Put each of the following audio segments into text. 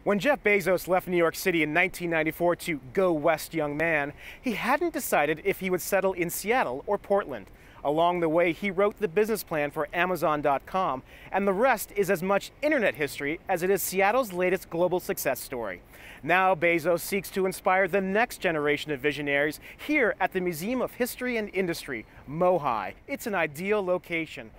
When Jeff Bezos left New York City in 1994 to go west, young man, he hadn't decided if he would settle in Seattle or Portland. Along the way, he wrote the business plan for Amazon.com, and the rest is as much internet history as it is Seattle's latest global success story. Now Bezos seeks to inspire the next generation of visionaries here at the Museum of History and Industry, MOHI. It's an ideal location.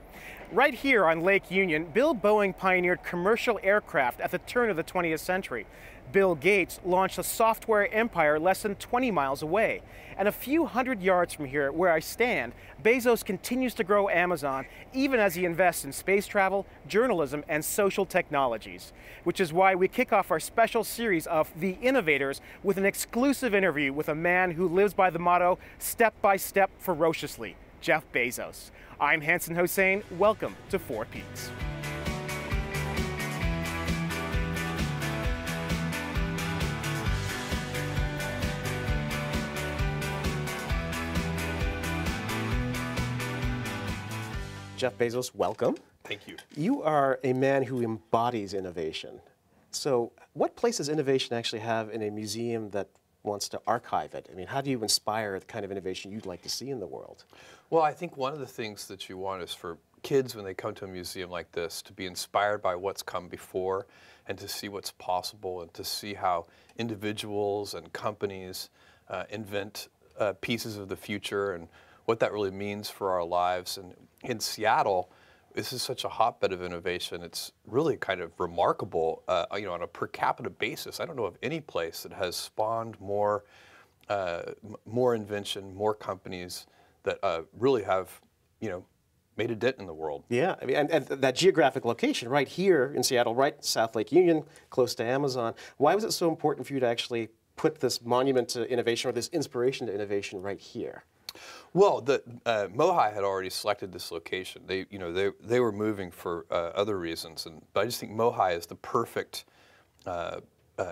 Right here on Lake Union, Bill Boeing pioneered commercial aircraft at the turn of the 20th century. Bill Gates launched a software empire less than 20 miles away. And a few hundred yards from here, where I stand, Bezos continues to grow Amazon, even as he invests in space travel, journalism, and social technologies. Which is why we kick off our special series of The Innovators with an exclusive interview with a man who lives by the motto, step by step ferociously, Jeff Bezos. I'm Hanson Hossein. Welcome to Four Peaks. Jeff Bezos, welcome. Thank you. You are a man who embodies innovation. So what place does innovation actually have in a museum that wants to archive it? I mean, how do you inspire the kind of innovation you'd like to see in the world? Well, I think one of the things that you want is for kids, when they come to a museum like this, to be inspired by what's come before and to see what's possible and to see how individuals and companies invent pieces of the future and what that really means for our lives. And in Seattle, this is such a hotbed of innovation. It's really kind of remarkable, on a per capita basis. I don't know of any place that has spawned more invention, more companies that really have, made a dent in the world. Yeah, I mean, and that geographic location right here in Seattle, right South Lake Union, close to Amazon. Why was it so important for you to actually put this monument to innovation or this inspiration to innovation right here? Well, MOHI had already selected this location. They were moving for other reasons, but I just think MOHI is the perfect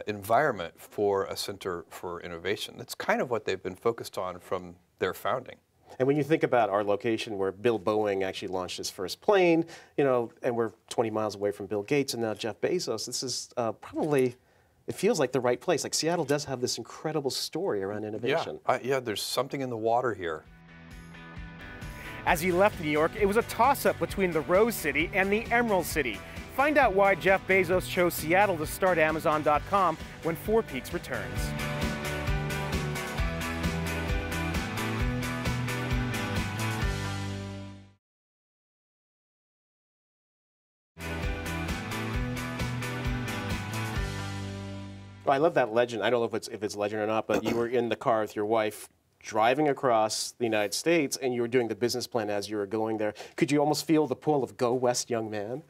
environment for a center for innovation. That's kind of what they've been focused on from their founding. And when you think about our location where Bill Boeing actually launched his first plane, and we're 20 miles away from Bill Gates and now Jeff Bezos, this is probably, it feels like the right place. Like Seattle does have this incredible story around innovation. Yeah, there's something in the water here. As he left New York, it was a toss-up between the Rose City and the Emerald City. Find out why Jeff Bezos chose Seattle to start Amazon.com when Four Peaks returns. I love that legend. I don't know if it's legend or not, but you were in the car with your wife driving across the United States, and you were doing the business plan as you were going there. Could you almost feel the pull of go west, young man?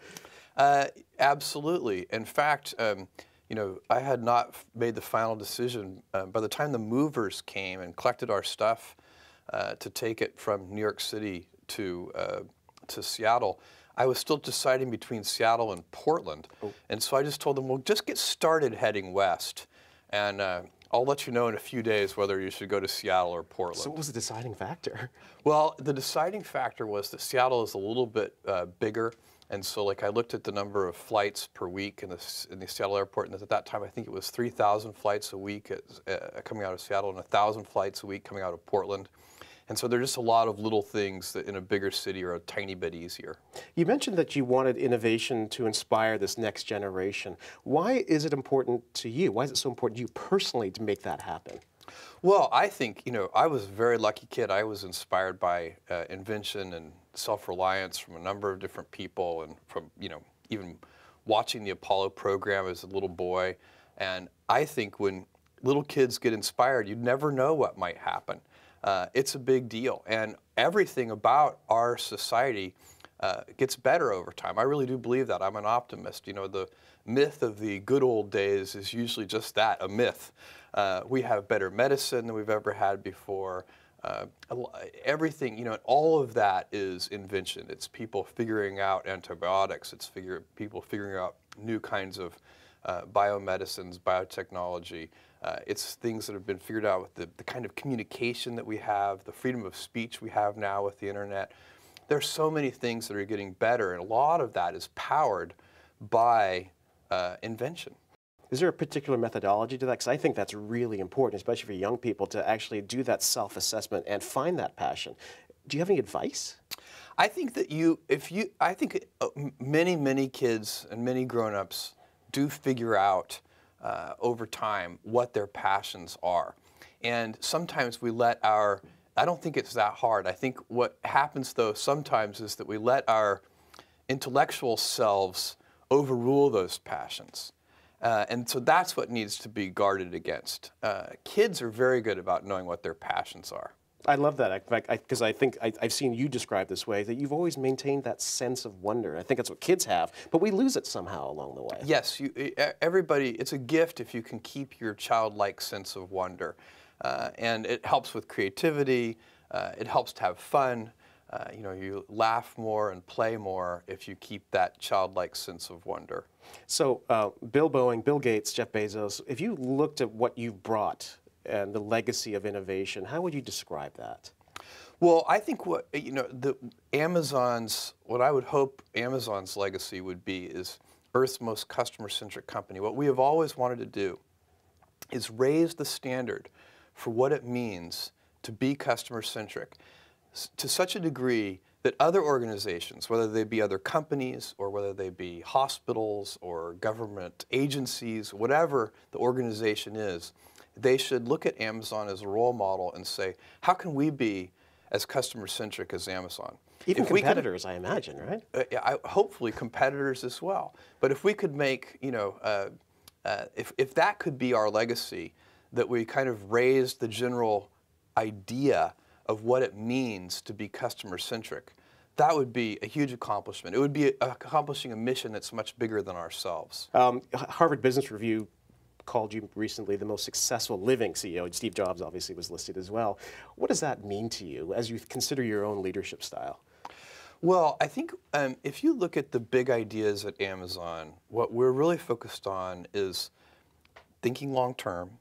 Absolutely. In fact, I had not made the final decision. By the time the movers came and collected our stuff to take it from New York City to Seattle, I was still deciding between Seattle and Portland. Oh. And so I just told them, well, just get started heading west. And I'll let you know in a few days whether you should go to Seattle or Portland. So what was the deciding factor? Well, the deciding factor was that Seattle is a little bit bigger. And so I looked at the number of flights per week in the Seattle airport. And at that time, I think it was 3,000 flights a week coming out of Seattle and 1,000 flights a week coming out of Portland. And so there are just a lot of little things that in a bigger city are a tiny bit easier. You mentioned that you wanted innovation to inspire this next generation. Why is it important to you? Why is it so important to you personally to make that happen? Well, I think, I was a very lucky kid. I was inspired by invention and self-reliance from a number of different people and from, even watching the Apollo program as a little boy. And I think when little kids get inspired, you never know what might happen. It's a big deal, and everything about our society gets better over time. I really do believe that. I'm an optimist. The myth of the good old days is usually just that, a myth. We have better medicine than we've ever had before. Everything, all of that is invention. It's people figuring out antibiotics. It's people figuring out new kinds of biomedicines, biotechnology. It's things that have been figured out with the kind of communication that we have, the freedom of speech we have now with the internet. There's so many things that are getting better, and a lot of that is powered by invention. Is there a particular methodology to that? Because I think that's really important, especially for young people, to actually do that self-assessment and find that passion. Do you have any advice? I think that I think many kids and many grown-ups do figure out over time what their passions are. And sometimes we let I don't think it's that hard. I think what happens though sometimes is that we let our intellectual selves overrule those passions. And so that's what needs to be guarded against. Kids are very good about knowing what their passions are. I love that, because I think I've seen you describe this way, that you've always maintained that sense of wonder. I think that's what kids have, but we lose it somehow along the way. Yes, everybody, it's a gift if you can keep your childlike sense of wonder. And it helps with creativity, it helps to have fun. You laugh more and play more if you keep that childlike sense of wonder. So Bill Boeing, Bill Gates, Jeff Bezos, if you looked at what you've brought and the legacy of innovation, how would you describe that? Well, I think what I would hope Amazon's legacy would be is Earth's most customer-centric company. What we have always wanted to do is raise the standard for what it means to be customer-centric to such a degree that other organizations, whether they be other companies or whether they be hospitals or government agencies, whatever the organization is, they should look at Amazon as a role model and say, how can we be as customer-centric as Amazon? Even competitors, I imagine, right? Hopefully competitors as well. But if we could make, if that could be our legacy, that we kind of raise the general idea of what it means to be customer-centric, that would be a huge accomplishment. It would be accomplishing a mission that's much bigger than ourselves. Harvard Business Review called you recently the most successful living CEO. Steve Jobs obviously was listed as well. What does that mean to you as you consider your own leadership style? Well, I think if you look at the big ideas at Amazon, what we're really focused on is thinking long-term,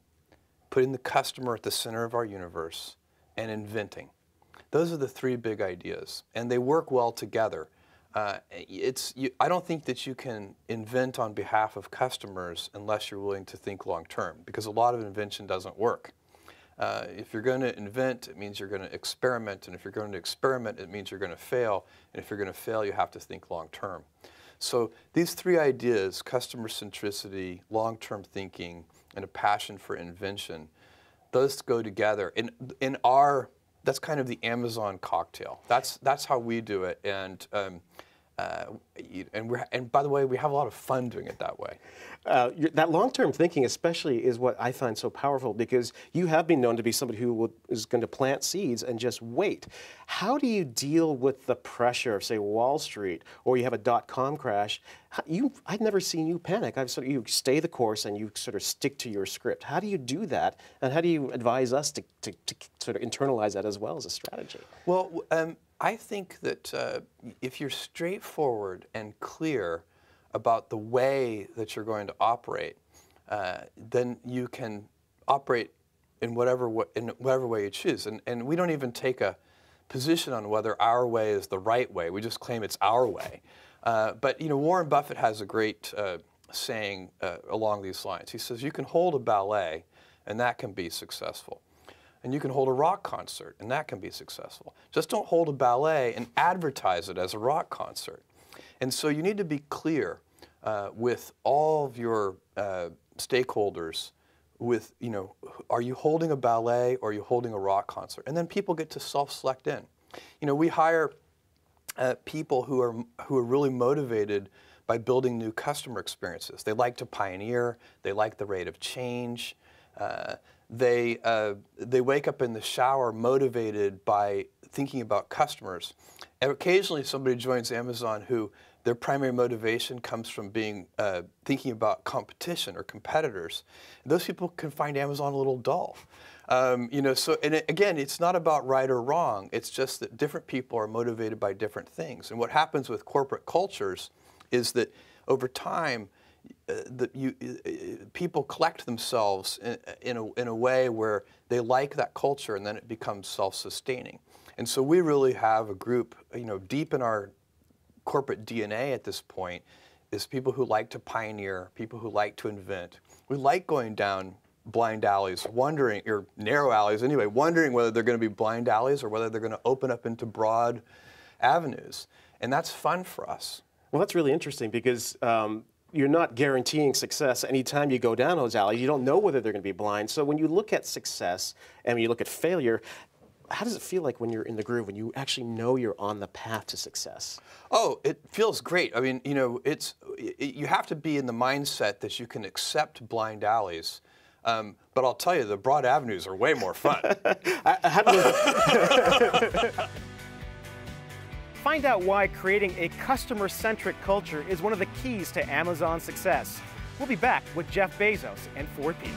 putting the customer at the center of our universe, and inventing. Those are the three big ideas, and they work well together. I don't think that you can invent on behalf of customers unless you're willing to think long-term, because a lot of invention doesn't work. If you're going to invent, it means you're going to experiment, and if you're going to experiment, it means you're going to fail, and if you're going to fail, you have to think long-term. So these three ideas, customer centricity, long-term thinking, and a passion for invention, those go together. That's kind of the Amazon cocktail. That's how we do it, and by the way, we have a lot of fun doing it that way. That long-term thinking especially is what I find so powerful, because you have been known to be somebody who is going to plant seeds and just wait. How do you deal with the pressure of, say, Wall Street, or you have a dot-com crash? I've never seen you panic. You stay the course and you sort of stick to your script. How do you do that, and how do you advise us to sort of internalize that as well as a strategy? Well, I think that if you're straightforward and clear about the way that you're going to operate, then you can operate in whatever way you choose. And we don't even take a position on whether our way is the right way. We just claim it's our way. But Warren Buffett has a great saying along these lines. He says, you can hold a ballet, and that can be successful. And you can hold a rock concert, and that can be successful. Just don't hold a ballet and advertise it as a rock concert. And so you need to be clear with all of your stakeholders with, are you holding a ballet or are you holding a rock concert? And then people get to self-select in. We hire people who are really motivated by building new customer experiences. They like to pioneer. They like the rate of change. They wake up in the shower motivated by thinking about customers. And occasionally somebody joins Amazon who their primary motivation comes from thinking about competition or competitors. Those people can find Amazon a little dull. Again, it's not about right or wrong. It's just that different people are motivated by different things. And what happens with corporate cultures is that over time, people collect themselves in a way where they like that culture, and then it becomes self-sustaining. And so we really have a group, deep in our corporate DNA at this point, is people who like to pioneer, people who like to invent. We like going down blind alleys, wondering, or narrow alleys anyway, wondering whether they're going to be blind alleys or whether they're going to open up into broad avenues. And that's fun for us. Well, that's really interesting because you're not guaranteeing success anytime you go down those alleys. You don't know whether they're going to be blind. So when you look at success and when you look at failure, how does it feel like when you're in the groove, when you actually know you're on the path to success? Oh, it feels great. I mean, you know, you have to be in the mindset that you can accept blind alleys. But I'll tell you, the broad avenues are way more fun. Find out why creating a customer-centric culture is one of the keys to Amazon's success. We'll be back with Jeff Bezos and 4 Ps.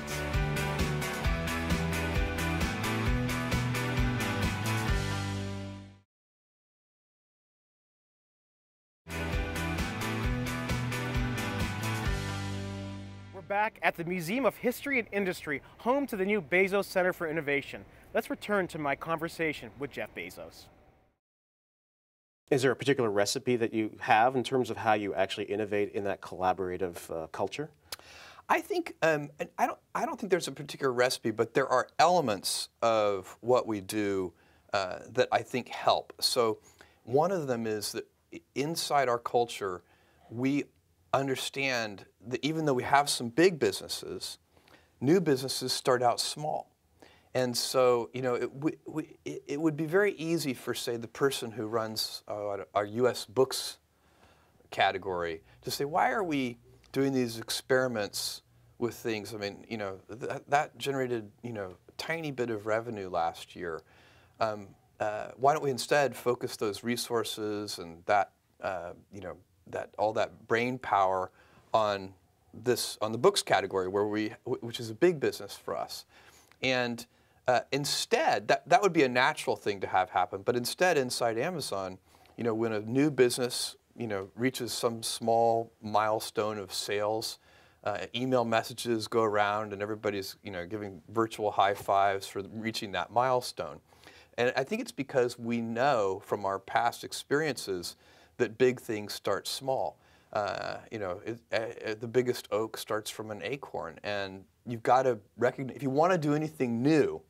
We're back at the Museum of History and Industry, home to the new Bezos Center for Innovation. Let's return to my conversation with Jeff Bezos. Is there a particular recipe that you have in terms of how you actually innovate in that collaborative culture? I think and I don't think there's a particular recipe, but there are elements of what we do that I think help. So one of them is that inside our culture, we understand that even though we have some big businesses, new businesses start out small. And so, you know, it would be very easy for, say, the person who runs our U.S. books category to say, why are we doing these experiments with things? I mean, you know, that generated, you know, a tiny bit of revenue last year. Why don't we instead focus those resources and that, you know, all that brain power on the books category, which is a big business for us. And instead, that would be a natural thing to have happen. But instead, inside Amazon, you know, when a new business, you know, reaches some small milestone of sales, email messages go around and everybody's, you know, giving virtual high fives for reaching that milestone. And I think it's because we know from our past experiences that big things start small. You know, the biggest oak starts from an acorn, and you've got to recognize, if you want to do anything new,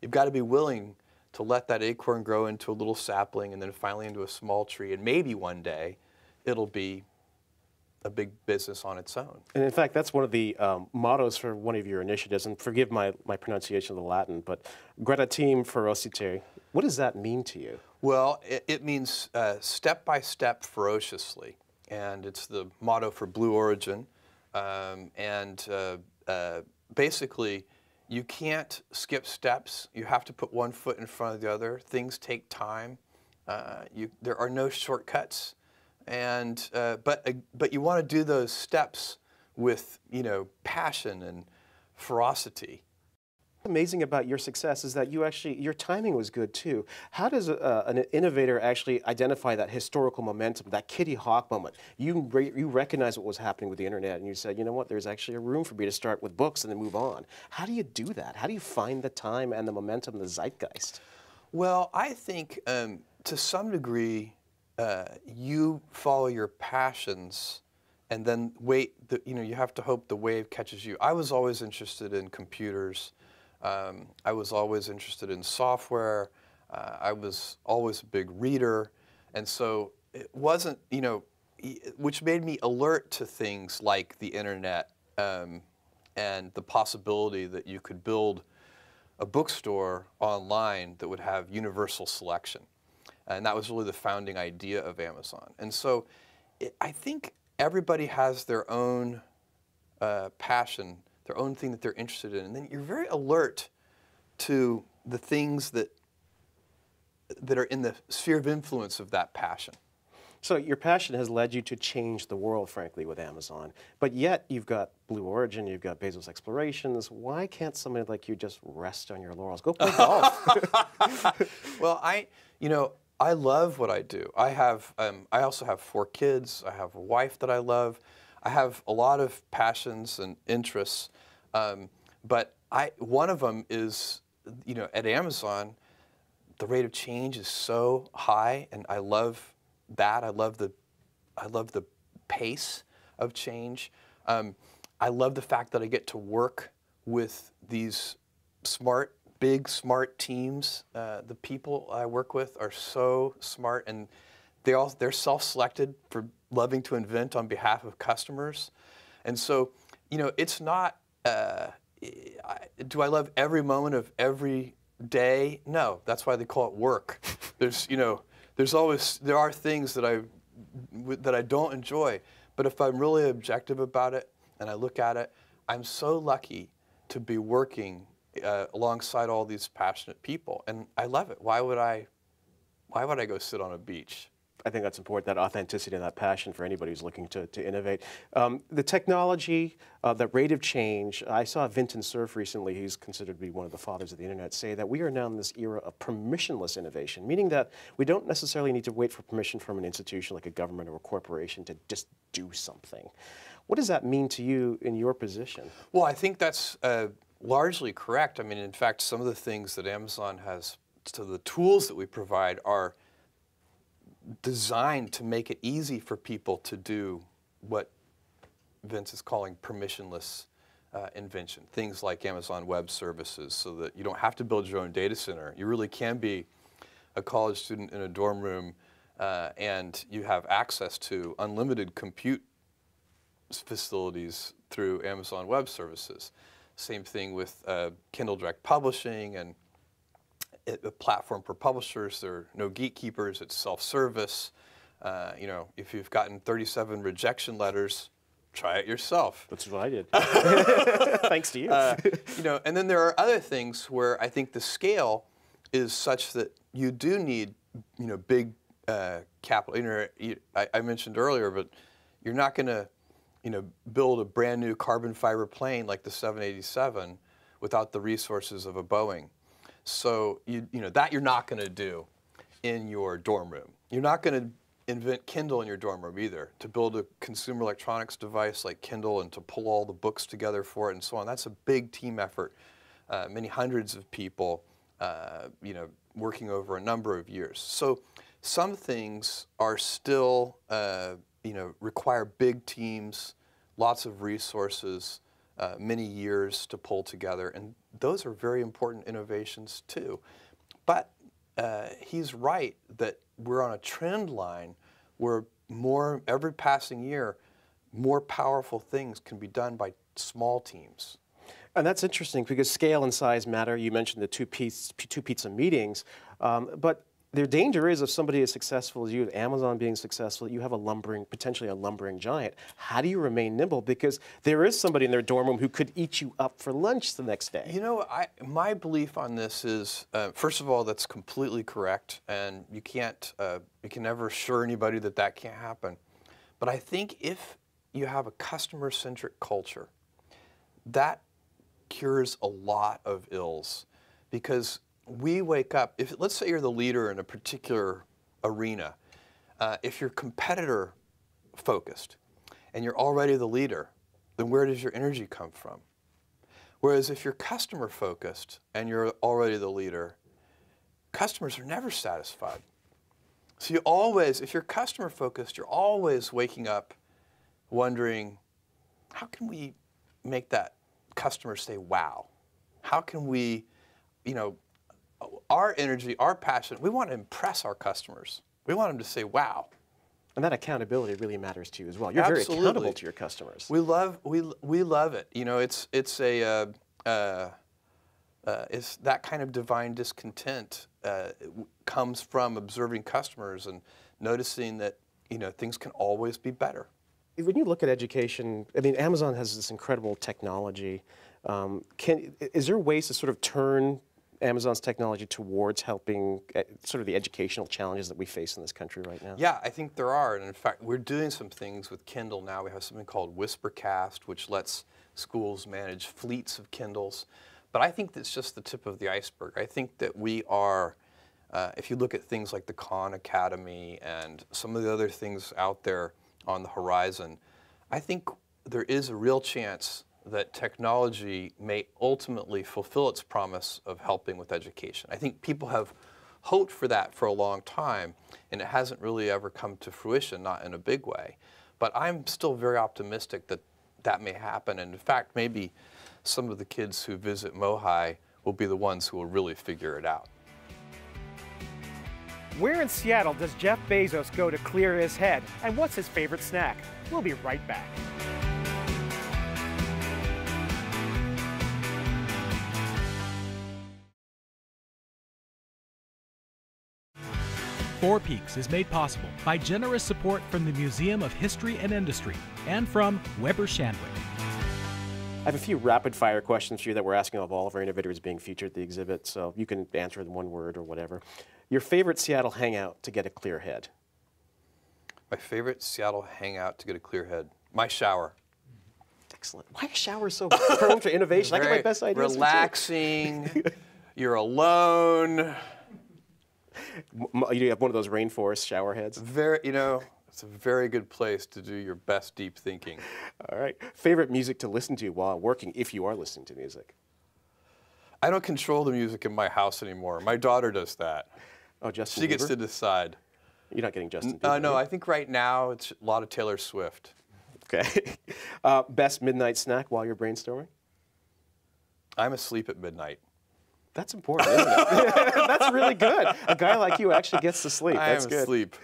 you've got to be willing to let that acorn grow into a little sapling and then finally into a small tree, and maybe one day it'll be a big business on its own. And in fact, that's one of the mottos for one of your initiatives, and forgive my pronunciation of the Latin, but gradatim ferociter. What does that mean to you? Well, it means step by step ferociously, and it's the motto for Blue Origin. Basically, you can't skip steps. You have to put one foot in front of the other. Things take time. There are no shortcuts, and but you want to do those steps with, you know, passion and ferocity. What's amazing about your success is that your timing was good too. How does an innovator actually identify that historical momentum, that Kitty Hawk moment? You recognize what was happening with the internet and you said, you know what, there's actually a room for me to start with books and then move on. How do you do that? How do you find the time and the momentum, the zeitgeist? Well, I think to some degree you follow your passions and then wait, you know, you have to hope the wave catches you. I was always interested in computers. I was always interested in software. I was always a big reader. And so it wasn't, you know, which made me alert to things like the internet and the possibility that you could build a bookstore online that would have universal selection. And that was really the founding idea of Amazon. And so I think everybody has their own passion, their own thing that they're interested in, and then you're very alert to the things that are in the sphere of influence of that passion. So your passion has led you to change the world, frankly, with Amazon. But yet you've got Blue Origin, you've got Bezos Explorations. Why can't somebody like you just rest on your laurels? Go play golf. Well, you know, I love what I do. I also have 4 kids. I have a wife that I love. I have a lot of passions and interests, but one of them is, you know, at Amazon, the rate of change is so high, and I love that. I love the pace. of change. I love the fact that I get to work with these big smart teams. The people I work with are so smart, and they're self-selected for loving to invent on behalf of customers. And so, it's not, do I love every moment of every day? No, that's why they call it work. There are things that I don't enjoy, but if I'm really objective about it and I look at it, I'm so lucky to be working alongside all these passionate people, and I love it. Why would I go sit on a beach? I think that's important, that authenticity and that passion for anybody who's looking to innovate. The technology, the rate of change, I saw Vinton Cerf recently, he's considered to be one of the fathers of the internet, say that we are now in this era of permissionless innovation, meaning that we don't necessarily need to wait for permission from an institution like a government or a corporation to just do something. What does that mean to you in your position? Well, I think that's largely correct. I mean, in fact, some of the things that Amazon has, so the tools that we provide are designed to make it easy for people to do what Vince is calling permissionless invention. Things like Amazon Web Services, so that you don't have to build your own data center. You really can be a college student in a dorm room and you have access to unlimited compute facilities through Amazon Web Services. Same thing with Kindle Direct Publishing and a platform for publishers. There are no gatekeepers. It's self-service. If you've gotten 37 rejection letters, try it yourself. That's what I did. Thanks to you. And then there are other things where I think the scale is such that you do need, big capital. I mentioned earlier, but you're not going to, build a brand new carbon fiber plane like the 787 without the resources of a Boeing. So that you're not going to do in your dorm room. You're not going to invent Kindle in your dorm room either. To build a consumer electronics device like Kindle and to pull all the books together for it and so on, that's a big team effort. Many hundreds of people, working over a number of years. So some things are still, require big teams, lots of resources, many years to pull together, and those are very important innovations too. But he's right that we're on a trend line where every passing year, more powerful things can be done by small teams. And that's interesting because scale and size matter. You mentioned the two pizza meetings, but the danger is if somebody as successful as you, Amazon being successful, you have potentially a lumbering giant. How do you remain nimble? Because there is somebody in their dorm room who could eat you up for lunch the next day. My belief on this is, first of all, that's completely correct, and you can never assure anybody that can't happen. But I think if you have a customer-centric culture, that cures a lot of ills, because we wake up, let's say you're the leader in a particular arena, if you're competitor focused and you're already the leader, then where does your energy come from? Whereas if you're customer focused and you're already the leader, customers are never satisfied. So if you're customer focused, you're always waking up wondering, how can we make that customer say wow? How can we, our energy, our passion, we want to impress our customers. We want them to say, wow. And that accountability really matters to you as well. You're Absolutely. very accountable to your customers. We love it. It's that kind of divine discontent comes from observing customers and noticing that, things can always be better. When you look at education, I mean, Amazon has this incredible technology. Is there ways to sort of turn Amazon's technology towards helping sort of the educational challenges that we face in this country right now? Yeah, I think there are. And in fact, we're doing some things with Kindle now. We have something called Whispercast, which lets schools manage fleets of Kindles. But I think that's just the tip of the iceberg. I think that we are, if you look at things like the Khan Academy and some of the other things out there on the horizon, I think there is a real chance that technology may ultimately fulfill its promise of helping with education. I think people have hoped for that for a long time, and it hasn't really ever come to fruition, not in a big way. But I'm still very optimistic that that may happen. And in fact, maybe some of the kids who visit Mohi will be the ones who will really figure it out. Where in Seattle does Jeff Bezos go to clear his head? And what's his favorite snack? We'll be right back. Four Peaks is made possible by generous support from the Museum of History and Industry and from Weber Shandwick. I have a few rapid-fire questions for you that we're asking of all of our innovators being featured at the exhibit, so you can answer in one word or whatever. Your favorite Seattle hangout to get a clear head? My favorite Seattle hangout to get a clear head? My shower. Excellent. Why are showers so prone to innovation? I get my best ideas. Relaxing. You're alone. You have one of those rainforest shower heads? Very, you know, it's a very good place to do your best deep thinking. All right. Favorite music to listen to while working, if you are listening to music? I don't control the music in my house anymore. My daughter does that. Oh, Justin She Bieber? gets to decide. You're not getting Justin Bieber? No, I think right now it's a lot of Taylor Swift. Okay. Best midnight snack while you're brainstorming? I'm asleep at midnight. That's important, isn't it? That's really good. A guy like you actually gets to sleep. That's good. I am asleep.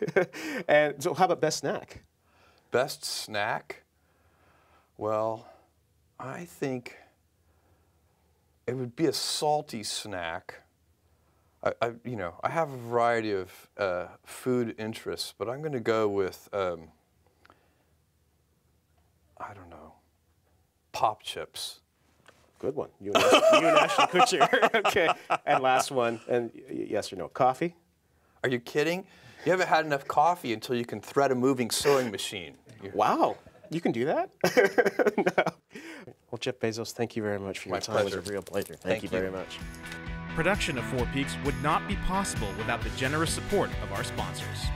And so how about best snack? Best snack? Well, I think it would be a salty snack. You know, I have a variety of food interests, but I'm going to go with, I don't know, pop chips. Good one. You and Ashton Kutcher. Okay. And last one, and yes or no, coffee? Are you kidding? You haven't had enough coffee until you can thread a moving sewing machine. Wow. You can do that? No. Well, Jeff Bezos, thank you very much for your time. Pleasure. It was a real pleasure. Thank you very much. Production of Four Peaks would not be possible without the generous support of our sponsors.